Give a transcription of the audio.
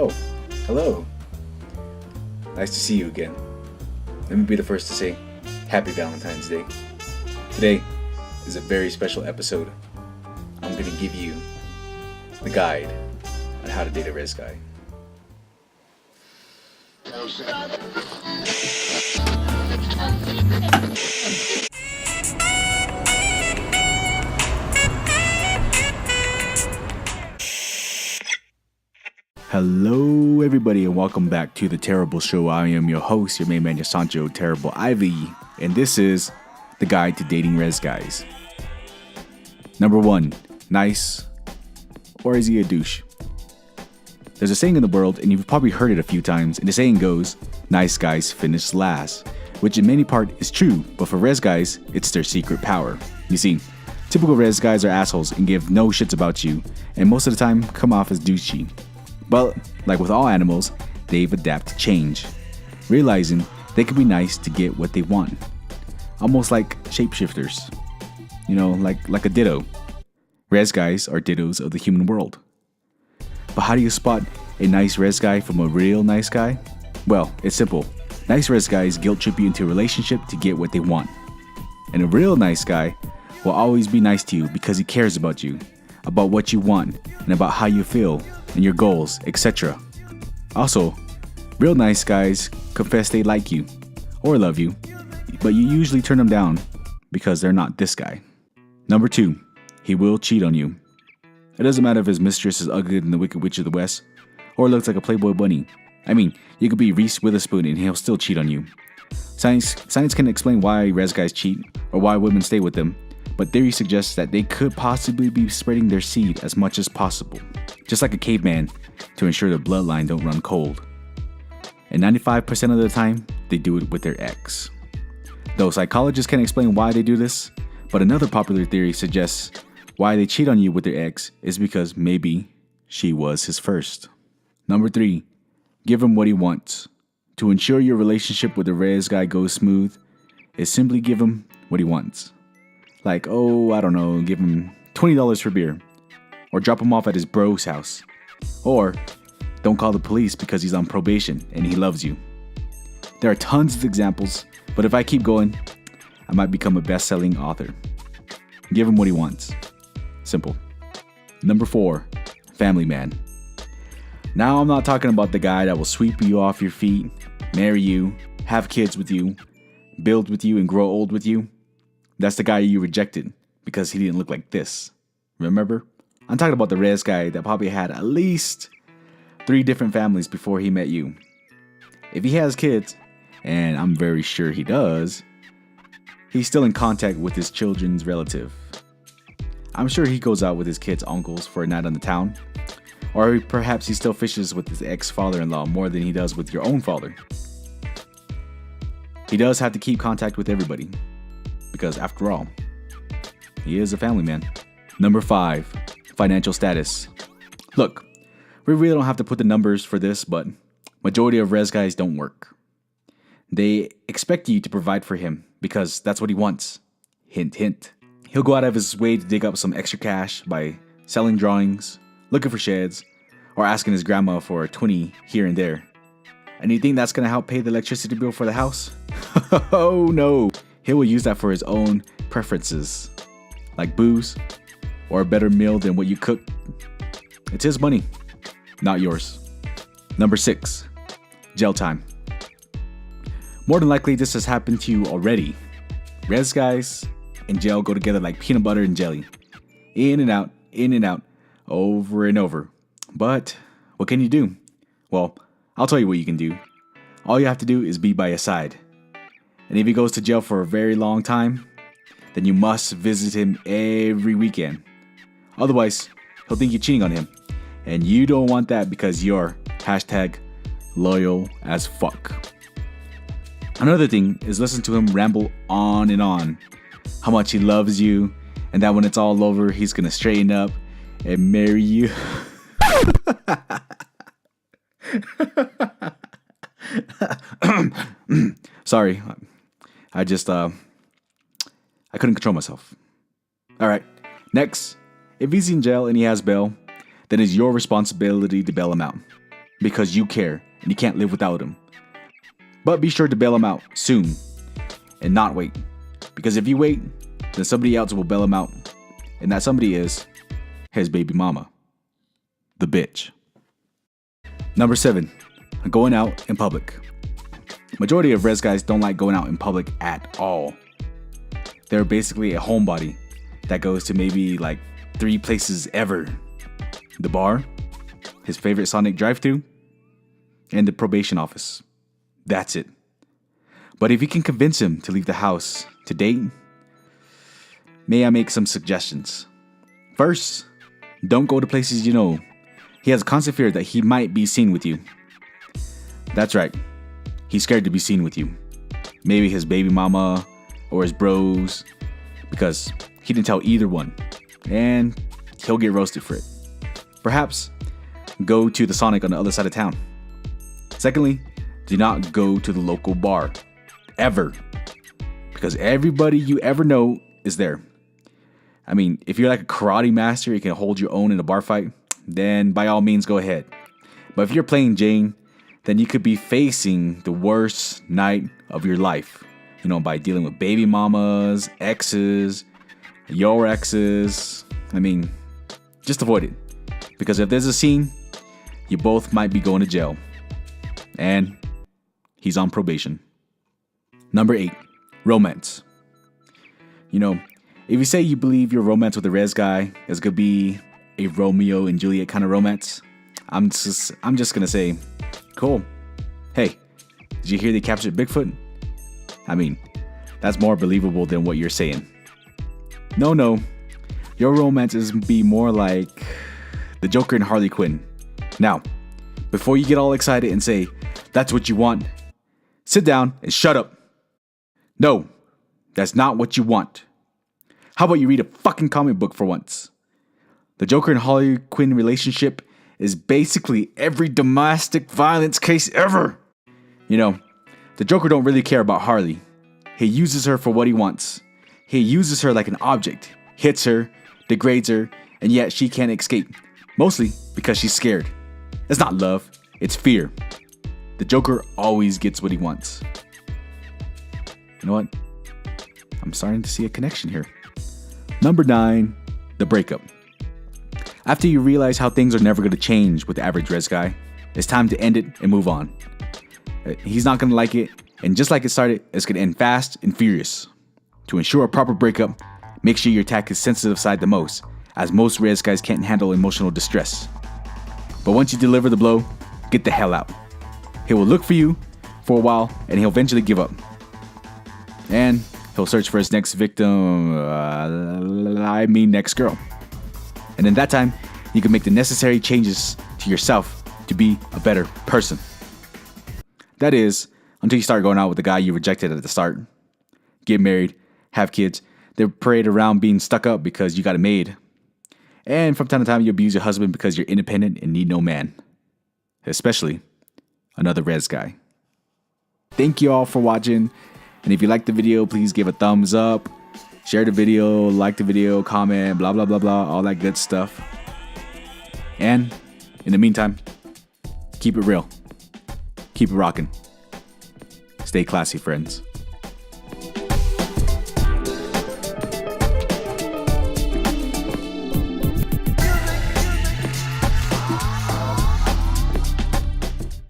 Oh, hello. Nice to see you again. Let me be the first to say Happy Valentine's Day. Today is a very special episode. I'm going to give you the guide on how to date a Rez Guy. Hello, everybody, and welcome back to The Terrible Show. I am your host, your main man, your Sancho Terrible Ivy, and this is the guide to dating Rez Guys. Number 1, nice, or is he a douche? There's a saying in the world, and you've probably heard it a few times, and the saying goes, nice guys finish last, which in many part is true, but for Rez Guys, it's their secret power. You see, typical Rez Guys are assholes and give no shits about you, and most of the time come off as douchey. But, like with all animals, they've adapted to change, realizing they can be nice to get what they want. Almost like shapeshifters. You know, like a ditto. Rez Guys are dittos of the human world. But how do you spot a nice Rez Guy from a real nice guy? Well, it's simple. Nice Rez Guys guilt trip you into a relationship to get what they want. And a real nice guy will always be nice to you because he cares about you, about what you want, and about how you feel, and your goals, etc. Also, real nice guys confess they like you, or love you, but you usually turn them down because they're not this guy. Number 2, he will cheat on you. It doesn't matter if his mistress is uglier than the Wicked Witch of the West, or looks like a Playboy bunny. I mean, you could be Reese Witherspoon and he'll still cheat on you. Science can explain why Rez Guys cheat, or why women stay with them, but theory suggests that they could possibly be spreading their seed as much as possible, just like a caveman, to ensure the bloodline don't run cold. And 95% of the time, they do it with their ex. Though psychologists can't explain why they do this, but another popular theory suggests why they cheat on you with their ex is because maybe she was his first. Number 3, give him what he wants. To ensure your relationship with the Rez Guy goes smooth, is simply give him what he wants. Like, give him $20 for beer. Or drop him off at his bro's house. Or, don't call the police because he's on probation and he loves you. There are tons of examples, but if I keep going, I might become a best-selling author. Give him what he wants. Simple. Number 4, family man. Now I'm not talking about the guy that will sweep you off your feet, marry you, have kids with you, build with you, and grow old with you. That's the guy you rejected because he didn't look like this. Remember? I'm talking about the Rez Guy that probably had at least 3 different families before he met you. If he has kids, and I'm very sure he does, he's still in contact with his children's relative. I'm sure he goes out with his kids' uncles for a night on the town. Or perhaps he still fishes with his ex-father-in-law more than he does with your own father. He does have to keep contact with everybody, because after all, he is a family man. Number 5, financial status. Look, we really don't have to put the numbers for this, but majority of Rez Guys don't work. They expect you to provide for him because that's what he wants. Hint, hint. He'll go out of his way to dig up some extra cash by selling drawings, looking for sheds, or asking his grandma for a 20 here and there. And you think that's gonna help pay the electricity bill for the house? Oh no! He will use that for his own preferences, like booze, or a better meal than what you cook. It's his money, not yours. Number 6, jail time. More than likely this has happened to you already. Rez Guys and jail go together like peanut butter and jelly. In and out, over and over. But what can you do? Well, I'll tell you what you can do. All you have to do is be by his side. And if he goes to jail for a very long time, then you must visit him every weekend. Otherwise, he'll think you're cheating on him. And you don't want that because you're #loyal as fuck. Another thing is listen to him ramble on and on. How much he loves you, and that when it's all over, he's gonna straighten up and marry you. Sorry, I couldn't control myself. Alright, next, if he's in jail and he has bail, then it's your responsibility to bail him out. because you care and you can't live without him. But be sure to bail him out soon and not wait. Because if you wait, then somebody else will bail him out. And that somebody is his baby mama, the bitch. Number 7, going out in public. Majority of Rez guys don't like going out in public at all. They're basically a homebody that goes to maybe like 3 places ever. The bar, his favorite Sonic drive-thru, and the probation office. That's it. But if you can convince him to leave the house to date, may I make some suggestions? First, don't go to places you know he has a constant fear that he might be seen with you. That's right. He's scared to be seen with you. Maybe his baby mama or his bros, because he didn't tell either one, and he'll get roasted for it. Perhaps go to the Sonic on the other side of town. Secondly, do not go to the local bar, ever, because everybody you ever know is there. I mean, if you're like a karate master, you can hold your own in a bar fight, then by all means go ahead. But if you're playing Jane, then you could be facing the worst night of your life, by dealing with baby mamas, exes, your exes. I mean, just avoid it, because if there's a scene, you both might be going to jail, and he's on probation. Number 8, romance. If you say you believe your romance with the Rez guy is gonna be a Romeo and Juliet kind of romance, I'm just gonna say, cool. Hey, did you hear they captured Bigfoot? I mean, that's more believable than what you're saying. No, your romance is be more like the Joker and Harley Quinn. Now, before you get all excited and say, that's what you want, sit down and shut up. No, that's not what you want. How about you read a fucking comic book for once? The Joker and Harley Quinn relationship is basically every domestic violence case ever. The Joker don't really care about Harley. He uses her for what he wants. He uses her like an object, hits her, degrades her, and yet she can't escape. Mostly because she's scared. It's not love, it's fear. The Joker always gets what he wants. You know what? I'm starting to see a connection here. Number 9, the breakup. After you realize how things are never going to change with the average Rez guy, it's time to end it and move on. He's not going to like it, and just like it started, it's going to end fast and furious. To ensure a proper breakup, make sure you attack his sensitive side the most, as most Rez guys can't handle emotional distress. But once you deliver the blow, get the hell out. He will look for you for a while, and he'll eventually give up. And he'll search for his next victim, next girl. And in that time, you can make the necessary changes to yourself to be a better person. That is, until you start going out with the guy you rejected at the start. Get married, have kids, then parade around being stuck up because you got it made. And from time to time, you abuse your husband because you're independent and need no man. Especially another Rez guy. Thank you all for watching. And if you liked the video, please give a thumbs up. Share the video, like the video, comment, blah, blah, blah, blah, all that good stuff. And in the meantime, keep it real. Keep it rocking. Stay classy, friends.